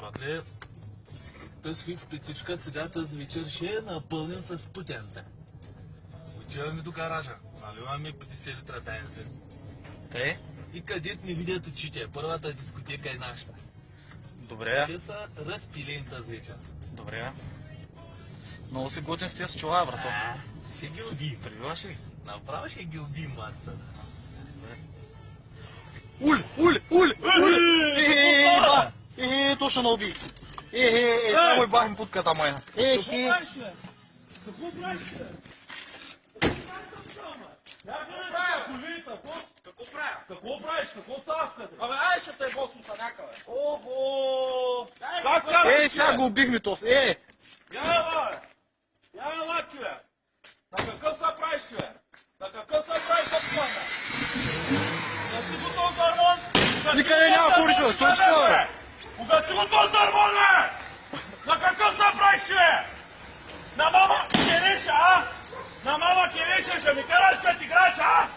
братле, тази хикс петичка сега тази вечер ще напълним с путенце. Отиваме до гаража, наливаме 50 литра бензин. Те? И където ни видят очите, първата дискотека е нашата. Добре. Ще са разпилени тази вечер. Добре. Много си готин с тия чола, брато. Ще ги убием. Прибиваш ли? Направо ще ги убием, мацата. Уле! Точно на уби. Само и бахим путката моя. Какво правиш, бе? Какво правиш, бе? Какво правиш? Какво става къде? Абе, ай ще те е босом са някъде. Ого! Как караш? Сега го убихме тос. Яла, бе! Яла, човек! На какъв са правиш, човек? На какъв са правиш за плана? Да си го този дърмон? Никъде няма хоришо, стой това, бе! Кога си го този дърмон, бе? На какъв са правиш, човек? На мама келеша, а? На мама келеша ще ми караш пет играч, а?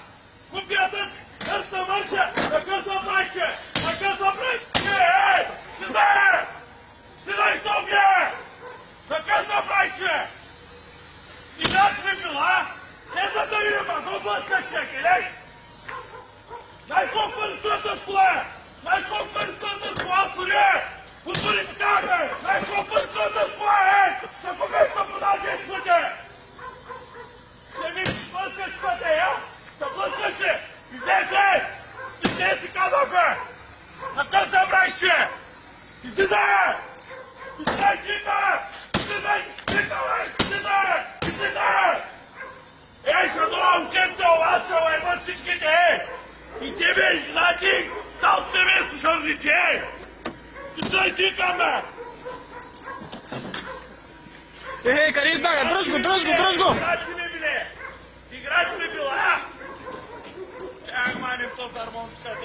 Купията дърста мърша! На какъв са правиш, човек? На какъв са правиш? Ей! Слизай! Слизай, София! На какъв са правиш, човек? Играч ми бил, а? Не за да видим, а да блъскаш, човек, елеш? Знаеш колко пари стоят с кола? Знаеш колко пари стоят с кола, коли? Отвори ти кажа, бе! Знаеш колко пари стоят с кола, Ще купиш да продал 10 пъти! Ще ми блъскаш пъти, а? Ще блъскаш ли? Излезай! Излезай ти казах, бе! На къв се правиш, човек? Излизай! Излизай, чика! Излизай, чика, бе! Излизай! Ей, ще дойда момченце, аз ще лайма всичките, И тебе, и жена ти, цялото семейство ще различи, Излизай, чика, бе! Къде избяга? Дръж го! Играч ми биле! Играч ми бил, а? Чак манем то с армонската.